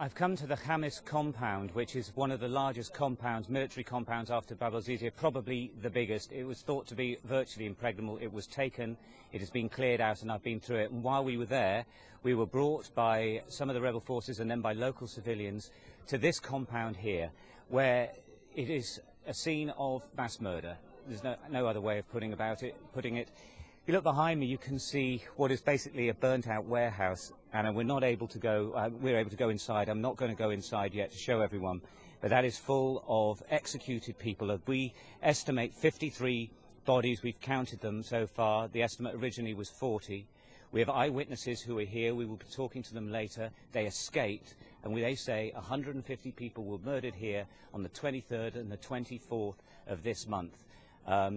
I've come to the Khamis compound, which is one of the largest compounds, military compounds after Bab el-Zizia, probably the biggest. It was thought to be virtually impregnable. It was taken, it has been cleared out, and I've been through it. And while we were there, we were brought by some of the rebel forces and then by local civilians to this compound here, where it is a scene of mass murder. There's no other way of putting it. If you look behind me, you can see what is basically a burnt-out warehouse, and we're not able to go. We're able to go inside. I'm not going to go inside yet to show everyone, but that is full of executed people. We estimate 53 bodies. We've counted them so far. The estimate originally was 40. We have eyewitnesses who are here. We will be talking to them later. They escaped, and they say 150 people were murdered here on the 23rd and the 24th of this month.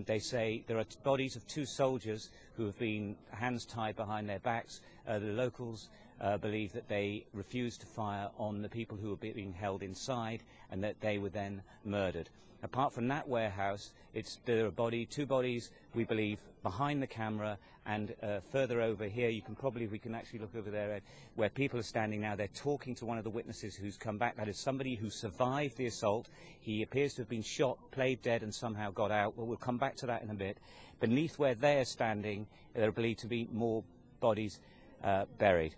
They say there are bodies of 2 soldiers who have been hands tied behind their backs. The locals believe that they refused to fire on the people who were being held inside and that they were then murdered. Apart from that warehouse, there are 2 bodies, we believe, behind the camera, and further over here, we can actually look over there where people are standing now. They're talking to one of the witnesses who's come back. That is somebody who survived the assault. He appears to have been shot, played dead, and somehow got out. Well, we'll come back to that in a bit. Beneath where they're standing, there are believed to be more bodies buried.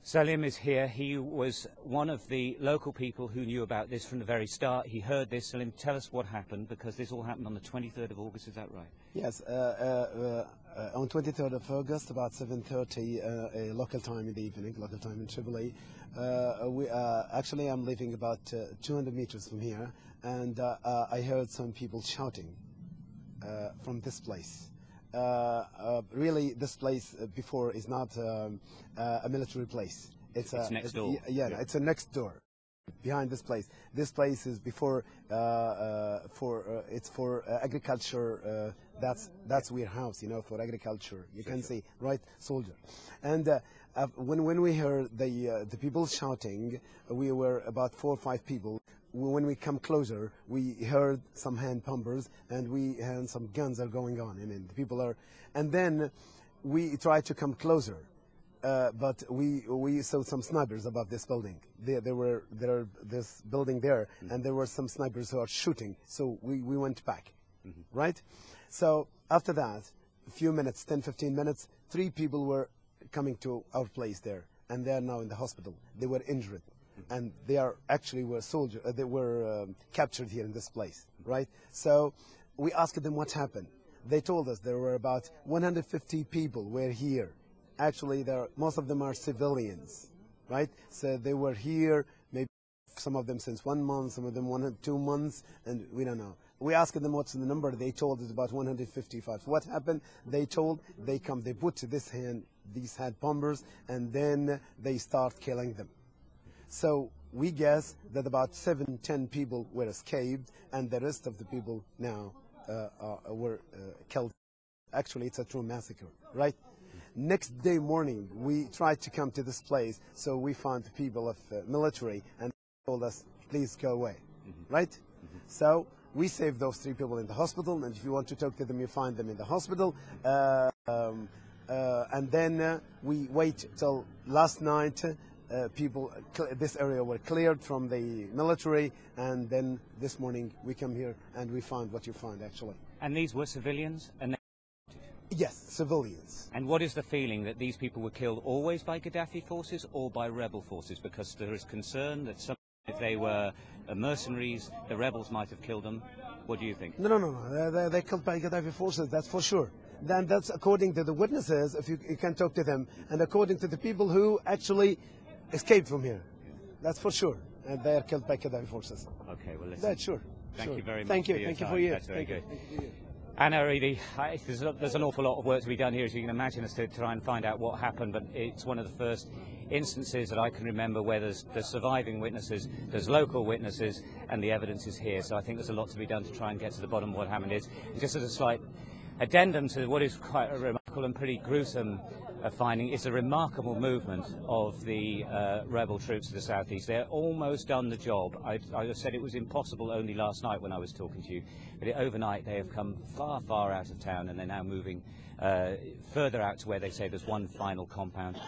Salim is here. He was one of the local people who knew about this from the very start. He heard this. Salim, tell us what happened, because this all happened on the 23rd of August, is that right? Yes, on 23rd of August, about 7:30 local time in the evening, local time in Tripoli. Actually, I'm living about 200 meters from here, and I heard some people shouting from this place. Really, this place before is not a military place. It's next door. Yeah, it's a next door behind this place. This place is before it's for agriculture. That's warehouse, for agriculture. You can see, right, soldier. And when we heard the people shouting, we were about 4 or 5 people. When we come closer, we heard some hand pumpers, and we heard some guns are going on. The people are, and then we tried to come closer, but we saw some snipers above this building. There are this building there, and there were some snipers who are shooting. So we went back, right? So after that, a few minutes, 10-15 minutes, 3 people were coming to our place there, and they are now in the hospital. They were injured. And they were soldiers. They were captured here in this place, right? So we asked them what happened. They told us there were about 150 people were here. Actually, most of them are civilians, right? So they were here, maybe some of them since 1 month, some of them 1 or 2 months, and we don't know. We asked them what's the number. They told us about 155. So what happened? They put these hand bombers, and then they start killing them. So we guess that about 7-10 people were escaped, and the rest of the people now were killed. Actually, it's a true massacre, right? Next day morning, we tried to come to this place, so we found people of military, and they told us, please go away, right? So we saved those 3 people in the hospital, and if you want to talk to them, you find them in the hospital. And then we wait till last night. This area were cleared from the military, and then this morning we come here and we found what you found, actually. And these were civilians? Yes, civilians. And what is the feeling, that these people were killed always by Gaddafi forces or by rebel forces? Because there is concern that if they were mercenaries, the rebels might have killed them. What do you think? No. They're killed by Gaddafi forces, that's for sure. Then that's according to the witnesses, if you can talk to them, and according to the people who actually escaped from here. That's for sure. And they are killed by Gaddafi forces. Okay, well, listen. That's sure. Thank you very much. Thank you. Thank you for you. That's very good. Anna, really, there's an awful lot of work to be done here, as you can imagine, as to try and find out what happened, but it's one of the first instances that I can remember where there's surviving witnesses, there's local witnesses, and the evidence is here. So I think there's a lot to be done to try and get to the bottom of what happened is. Just as a slight addendum to what is quite a remarkable and pretty gruesome finding, is a remarkable movement of the rebel troops to the southeast. They're almost done the job. I said it was impossible only last night when I was talking to you, but overnight they have come far, far out of town, and they're now moving further out to where they say there's one final compound.